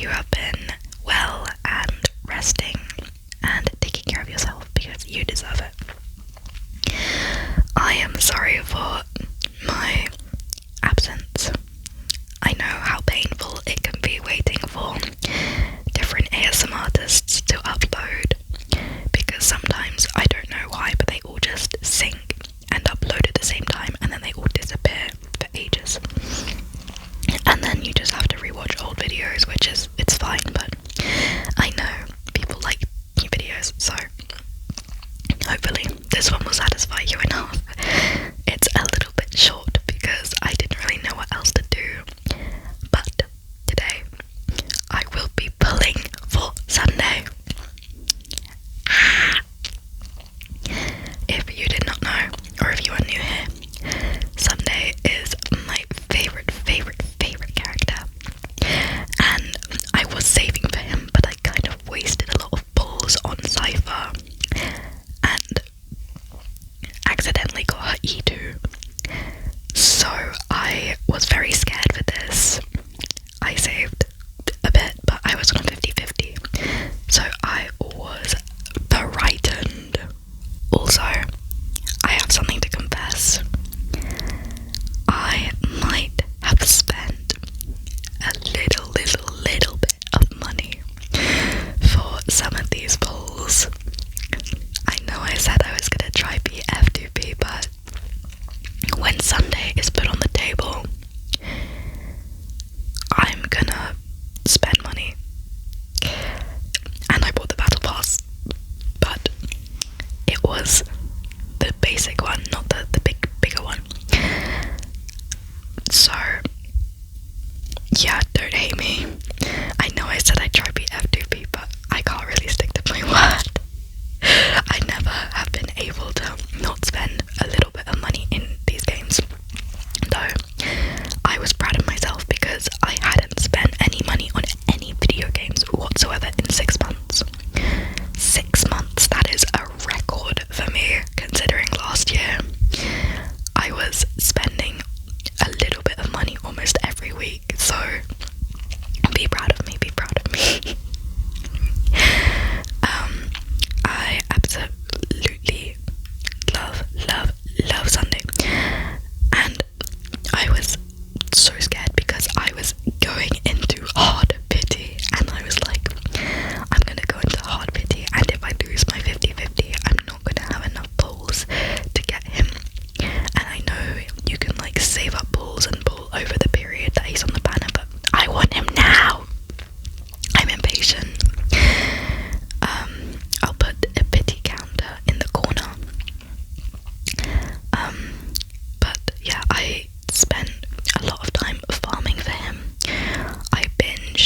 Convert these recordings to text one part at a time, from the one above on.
you have been well and resting and taking care of yourself because you deserve it. I am sorry for my absence. I know how painful it can be waiting for different ASMR artists to upload, because sometimes, I don't know why, but they all just sync and upload at the same time and then they all disappear for ages. And then you just have to rewatch old videos, which is, it's fine, but I know people like new videos, so hopefully this one will satisfy you enough. It's a little bit short because I didn't really know what else to do, but today I will be pulling for Sunday. If you did not know, or if you are new here, Sunday is my favorite character, and I was saving for him, but I kind of wasted a lot of pulls on Cypher and accidentally got her E2, so I was very scared for this. I saved a bit, but I was on a 50-50, so I was frightened. Also, I have something to confess. I might have spent a little bit of money for some of these pulls. I know I said I was gonna try BF2P, but when Sunday is put on the table, I'm gonna spend money. And I bought the battle pass, but it was the basic one, not the bigger one. So yeah, don't hate me. I know I said I'd try BF2P, but I can't really stick to my word. I never have been able to not spend a little bit of money in these games, though I was proud of myself because I hadn't spent any money on any video games whatsoever in 6 months. 6 months, that is a record for me, considering last year I was spending a little bit of money almost every week, so be proud of me, be proud of me. I absolutely love Sunday, and I was so scared because I was going into hard pity, and I was like, I'm gonna go into hard pity, and if I lose my 50-50, I'm not gonna have enough pulls to get him. And I know you can like save up pulls and pull over the period that he's on the banner, but I want him now. I'm impatient. I'll put a pity counter in the corner. But yeah, I spent a lot of time farming for him. I binge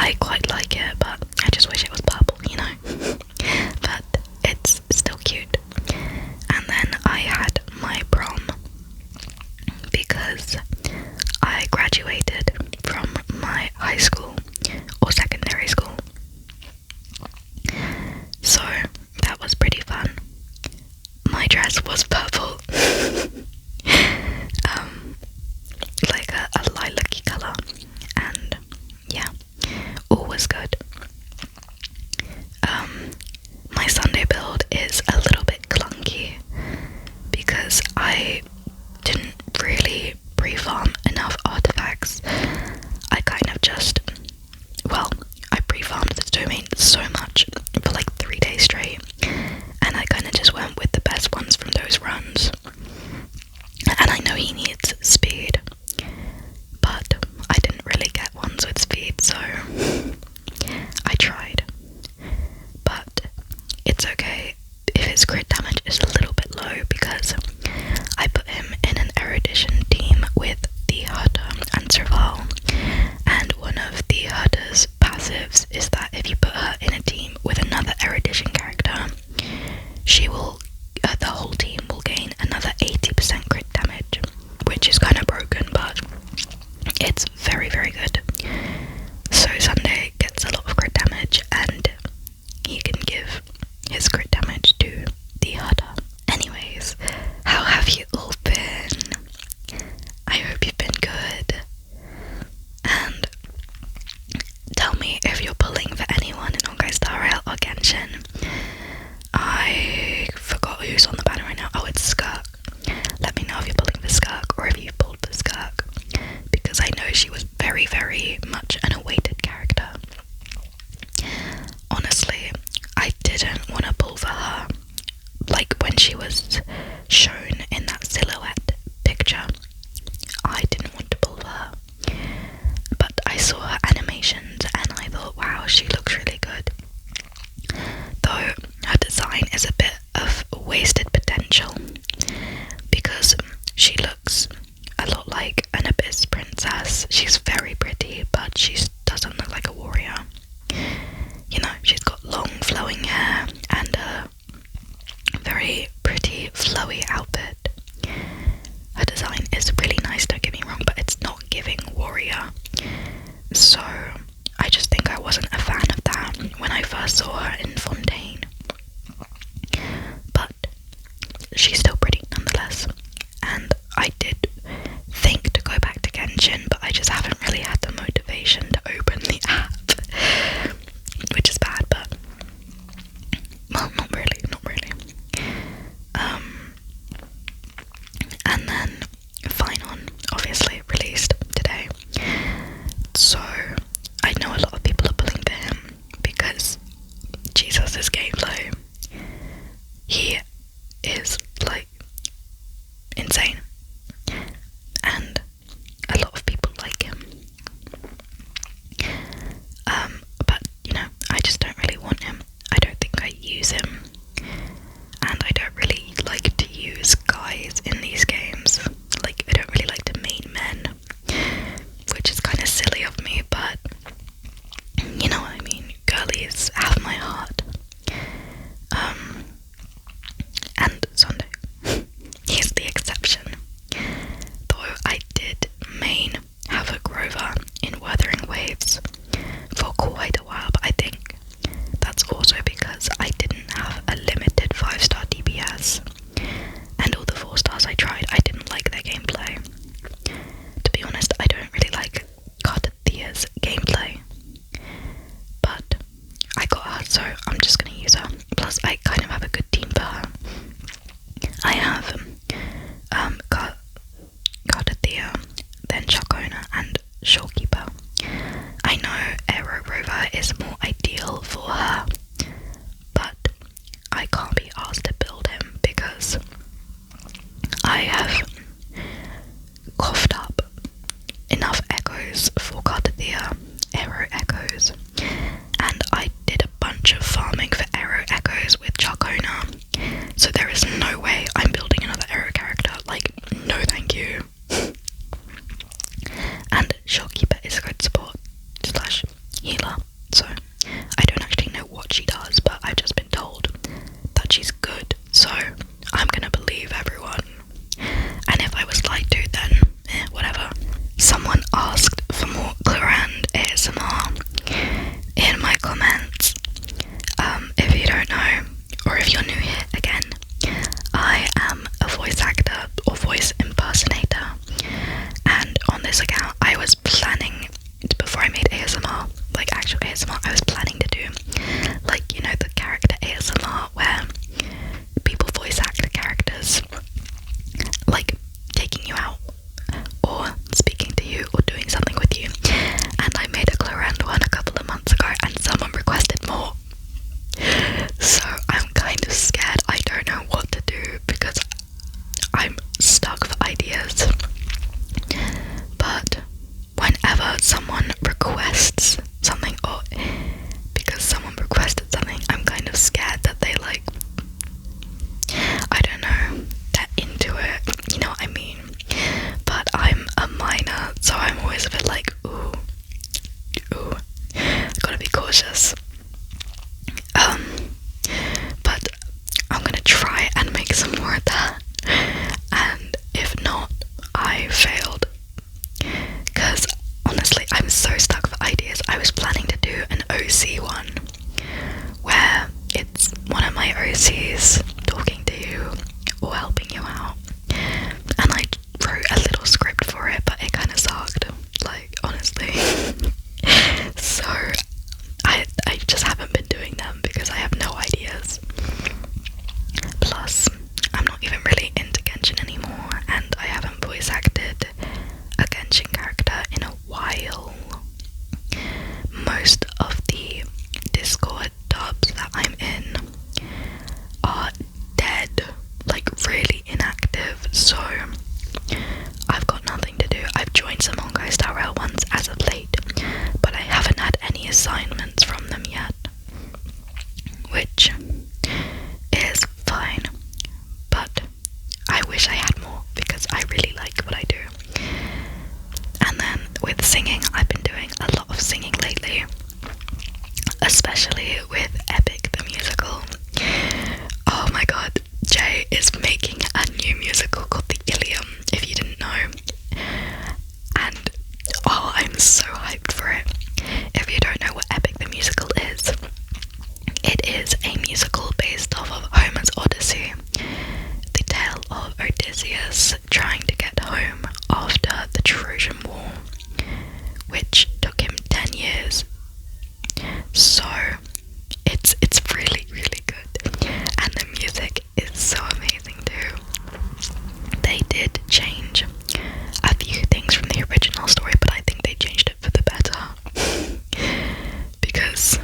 I quite like it, but I just wish it was purple, you know. But it's still cute. And then I had my prom because I graduated from my high school or secondary school. So that was pretty fun. My dress was purple. Like a lilac-y colour, and yeah, all was good. My Sunday build is a little bit clunky because I didn't really pre-farm enough artifacts. I kind of just, well, I pre-farmed the domain so much for like 3 days straight, and I kind of just went with the best ones from those runs. And I know he needs speed, but I didn't really get ones with speed, so I tried. But it's okay if his crit damage is a little bit low because I put him in an erudition team with the Hunter and Serval, and one of the Hunter's passives is that if you put her in a team with another erudition character, she will, the whole team will gain another 80% crit damage, which is kind of broken, but it's very, very good. So Sunday gets a lot of crit damage, and he can give his crit damage to the Hunter. Anyways, how have you all been? I hope you've been good. And tell me if you're pulling for anyone in Honkai Star Rail or Genshin. I forgot who's on the banner right now. Oh, it's Skirk. Let me know if you're pulling for Skirk or if you've pulled for Skirk, because I know she was very, very much an awaited character. Honestly, I didn't want to pull for her. Like when she was shown in that silhouette picture, I didn't want to pull for her. But I saw her animations and I thought, wow, she looks really good. Though her design is a bit of wasted potential because she looks a lot like an Abyss princess. She's very pretty, but she doesn't look like a warrior. You know, she's got long flowing hair and a very pretty flowy outfit. Her design is really nice, don't get me wrong, but it's not giving warrior. So I just think I wasn't a fan of that when I first saw her in Fontaine. But she's still pretty nonetheless. And I did think to go back to Genshin, but I just haven't really had the motivation to open the app, which is bad, but well, not really. And then Finon obviously released today, so I know a lot of people are pulling for him because Jesus' gameplay, he is like insane, and a lot of people like him. But you know, I just don't really want him. I don't think I use him, and I don't really like to use guys in these games. Like, I don't really like to main men, which is kind of silly of me, but you know what I mean. Girlies have my heart. And Sunday, he's the exception. Though I did main Havoc Rover in Wuthering Waves for quite a while, but I think that's also because I didn't have a limited 5-star DPS, and all the 4 stars I tried, I didn't like their gameplay. To be honest, I don't really like Cartathia's gameplay, but I got her, so I'm just gonna use her. Plus, I kind of have a good team for her. I have Cartathia, then Chacona, and Shorekeeper. I know Aero Rover is more ideal for her, but I can't be asked to build him because I have coughed up enough echoes for Cartathia Aero ASMR in my comments. If you don't know, or if you're new here again, I am a voice actor or voice impersonator, and on this account I was planning, before I made ASMR, like actual ASMR, I was planning to do like, you know, the character ASMR where people voice act the characters, like taking you out or speaking to you or doing something with you. And I made a Clorand one a couple of months ago and someone requested more, so I'm kind of scared. I don't know what to do because I'm stuck for ideas. But whenever someone requests something, or because someone requested something, I'm kind of scared that they like, I don't know, they're into it, you know what I mean? But I'm a minor, so I'm always a bit like, ooh, gotta be cautious. But I'm gonna try and make some more of that, and if not, I failed. Because honestly, I'm so stuck for ideas. I was planning to do an OC one, where it's one of my OCs talking to you or helping you out, and I wrote a little script for it, but it kind of sucked, like, honestly. So I just haven't been doing them because I have no ideas. Plus, I'm not even really into Genshin anymore, and I haven't voice acted a Genshin character in a while. Most of the Discord dubs that I'm in are dead, like really inactive, so I've got nothing to do. I've joined some honkai style rail ones as of late, but I haven't had any assignments from them yet, which is fine, but I wish I had more because I really like what I do. And then with singing, I've been doing a lot of singing lately, especially with Epic the musical. Oh my god, Jay is making a new musical called The Ilium, if you didn't know. And oh, I'm so hyped for it. If you don't know what Epic the musical is, it is a musical based off of Homer's Odyssey, the tale of Odysseus trying to get home after the Trojan War, which took him 10 years. So it's really, really good, and the music is so amazing too. They did change a few things from the original story, but I think they changed it for the better. Because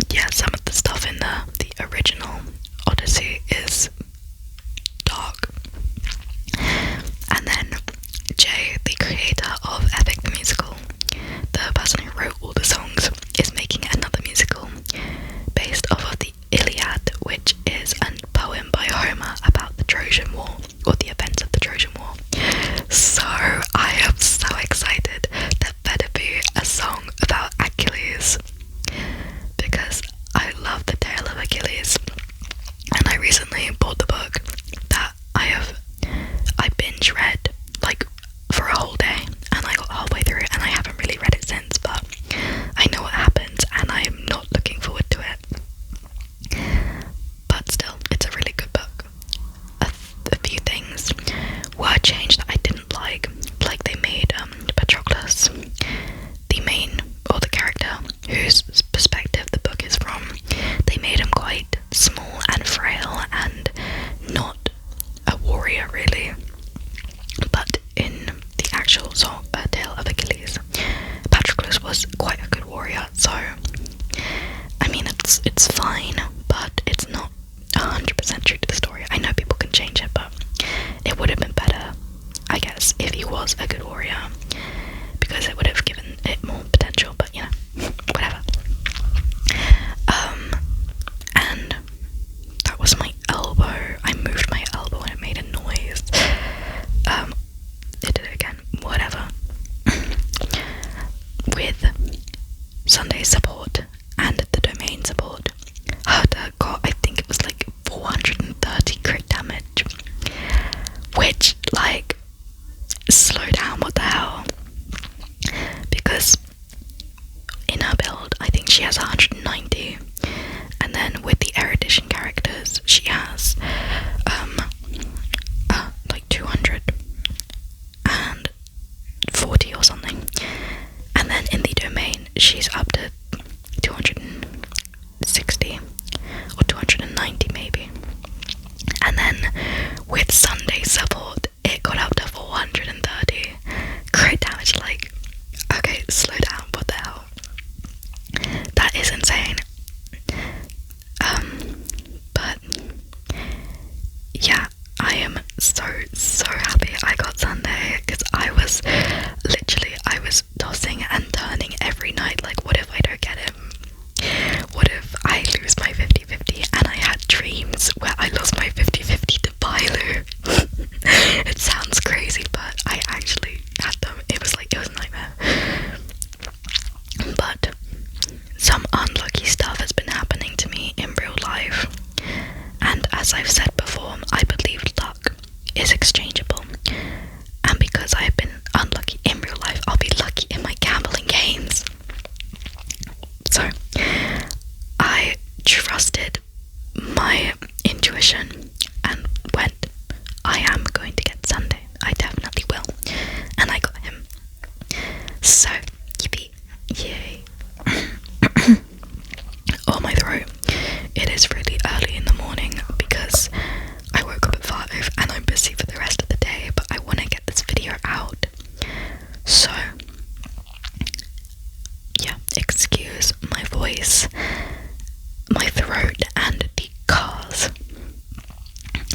yeah, some of the stuff in the original Odyssey is dark. And then Jay, the creator of Epic the musical, the person who wrote all the songs, is making another musical based off of the Iliad, which is a poem by Homer about the Trojan War, or the events of the Trojan War. So I am so excited. There better be a song about Achilles, because I love the tale of Achilles, and I recently bought the book that I binge read like for a whole day, and I got halfway through it and I haven't really read it since, but I know what happens and I am not looking forward to it. But still, it's a really good book. A few things were changed that I didn't like they made Patroclus, the main, or the character whose perspective the book is from, they made him quite small and frail and not a warrior really. But in the actual tale of Achilles, Patroclus was quite a good warrior, so I mean it's fine, but it's not 100% true to the story. I know people can change it, but it would have been better, I guess, if he was a good warrior, because it would have given it more potential, but you know, whatever. And that was my elbow. I moved my elbow and it made a noise. It did it again, whatever. With Sunday support and the domain support, Herder got, I think it was like 430 crit damage, which, like, slow down, what the hell? Because I think she has 190, and then with the erudition characters she has like 240 or something, and then in the domain she's up to 260 or 290 maybe, and then with Sunday support it got up to 430 crit damage. Like, okay, slow down, what the hell, that is insane. But yeah, I am so happy I got Sunday, because I was tossing and turning every night, like, what if I don't get him? What if I lose my 50-50? And I had dreams where I lost my 50-50 to Bailu. It sounds crazy, but I actually had them. It was a nightmare. But some unlucky stuff has been happening to me in real life, and as I've said before, I believe luck is exchangeable, and because I have been unlucky in real life, I'll be lucky in my gambling games. So I trusted my intuition and went, I am going to get Sunday, I definitely will, and I got him. So yippee, yay. Oh, my throat. It is really early in the morning because I woke up at 5 and I'm busy for the rest of the day, but I want to get this video out. So yeah, excuse my voice, my throat, and the cars.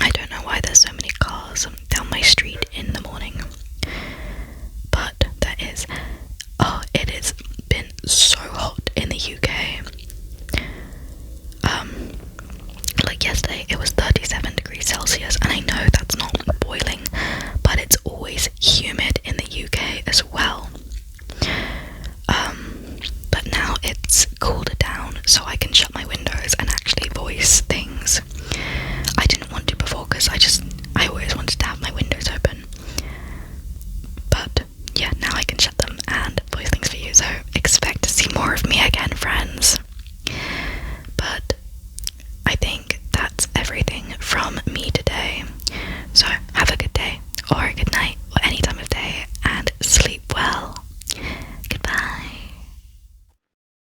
I don't know why there's so many cars down my street in the morning, but there is. Oh, it has been so hot in the UK. Like yesterday it was 37 degrees Celsius, and I know that's not boiling, but it's always humid in the UK as well. But now it's cooled down, so I can shut my windows and actually voice things. I didn't want to before because I always wanted to have my windows open. But yeah, now I can shut them and voice things for you, so expect to see more of me again, friends. But I think that's everything from me today. So